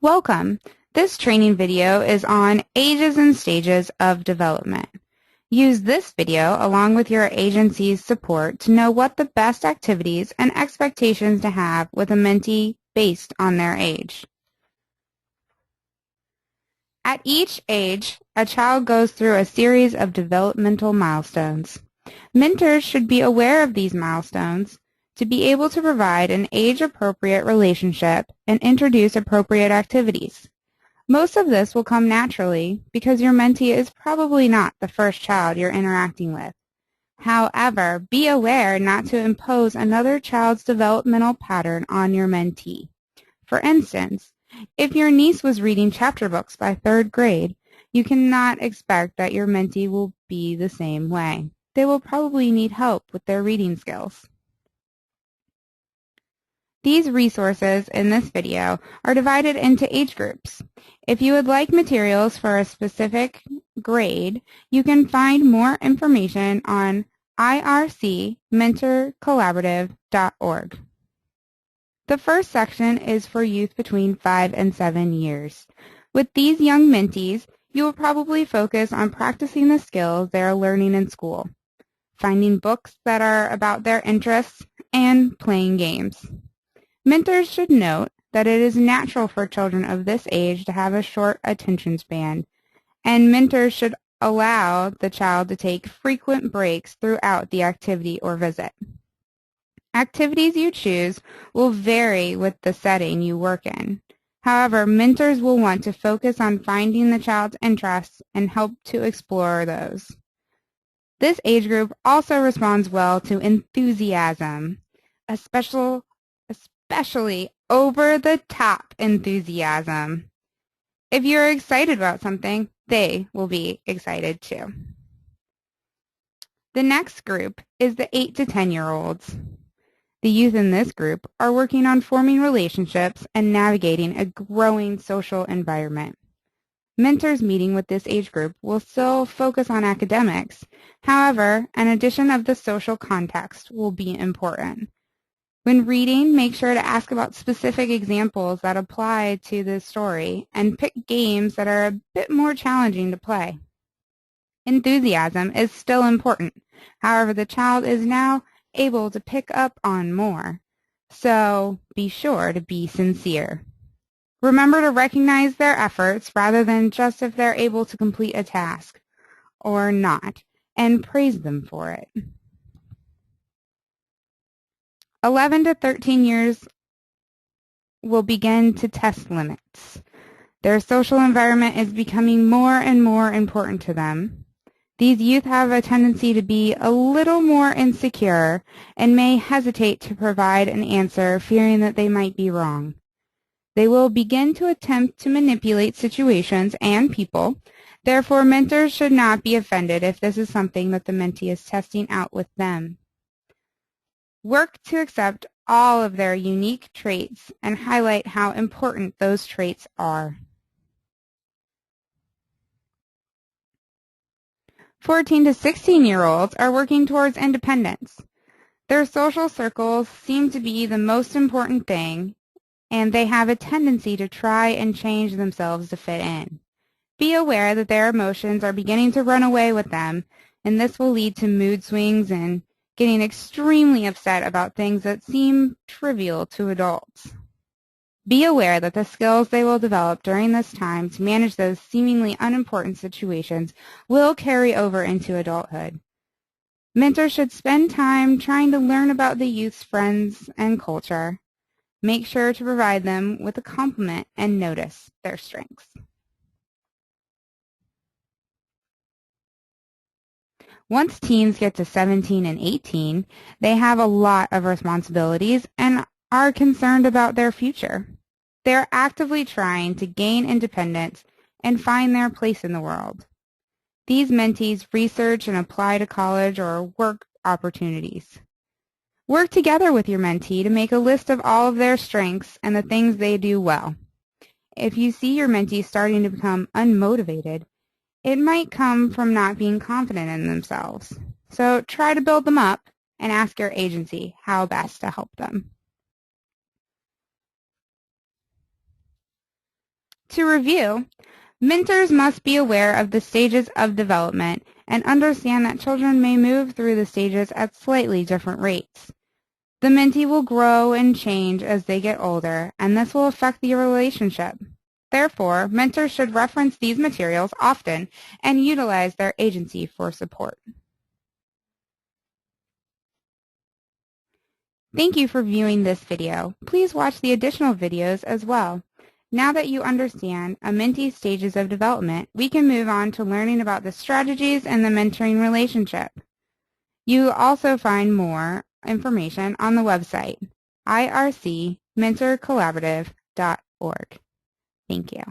Welcome. This training video is on ages and stages of development. Use this video along with your agency's support to know what the best activities and expectations to have with a mentee based on their age. At each age, a child goes through a series of developmental milestones. Mentors should be aware of these milestones to be able to provide an age-appropriate relationship and introduce appropriate activities. Most of this will come naturally because your mentee is probably not the first child you're interacting with. However, be aware not to impose another child's developmental pattern on your mentee. For instance, if your niece was reading chapter books by 3rd grade, you cannot expect that your mentee will be the same way. They will probably need help with their reading skills. These resources in this video are divided into age groups. If you would like materials for a specific grade, you can find more information on ircmentorcollaborative.org. The first section is for youth between 5 and 7 years. With these young mentees, you will probably focus on practicing the skills they are learning in school, finding books that are about their interests, and playing games. Mentors should note that it is natural for children of this age to have a short attention span, and mentors should allow the child to take frequent breaks throughout the activity or visit. Activities you choose will vary with the setting you work in. However, mentors will want to focus on finding the child's interests and help to explore those. This age group also responds well to enthusiasm, especially over-the-top enthusiasm. If you're excited about something, they will be excited too. The next group is the 8 to 10-year-olds. The youth in this group are working on forming relationships and navigating a growing social environment. Mentors meeting with this age group will still focus on academics. However, an addition of the social context will be important. When reading, make sure to ask about specific examples that apply to this story and pick games that are a bit more challenging to play. Enthusiasm is still important. However, the child is now able to pick up on more, so be sure to be sincere. Remember to recognize their efforts rather than just if they're able to complete a task or not, and praise them for it. 11 to 13 years will begin to test limits. Their social environment is becoming more and more important to them. These youth have a tendency to be a little more insecure and may hesitate to provide an answer, fearing that they might be wrong. They will begin to attempt to manipulate situations and people. Therefore, mentors should not be offended if this is something that the mentee is testing out with them. Work to accept all of their unique traits and highlight how important those traits are. 14 to 16-year-olds are working towards independence. Their social circles seem to be the most important thing, and they have a tendency to try and change themselves to fit in. Be aware that their emotions are beginning to run away with them, and this will lead to mood swings and getting extremely upset about things that seem trivial to adults. Be aware that the skills they will develop during this time to manage those seemingly unimportant situations will carry over into adulthood. Mentors should spend time trying to learn about the youth's friends and culture. Make sure to provide them with a compliment and notice their strengths. Once teens get to 17 and 18, they have a lot of responsibilities and are concerned about their future. They are actively trying to gain independence and find their place in the world. These mentees research and apply to college or work opportunities. Work together with your mentee to make a list of all of their strengths and the things they do well. If you see your mentee starting to become unmotivated, it might come from not being confident in themselves. So try to build them up and ask your agency how best to help them. To review, mentors must be aware of the stages of development and understand that children may move through the stages at slightly different rates. The mentee will grow and change as they get older, and this will affect the relationship. Therefore, mentors should reference these materials often and utilize their agency for support. Thank you for viewing this video. Please watch the additional videos as well. Now that you understand a mentee's stages of development, we can move on to learning about the strategies and the mentoring relationship. You will also find more information on the website, ircmentorcollaborative.org. Thank you.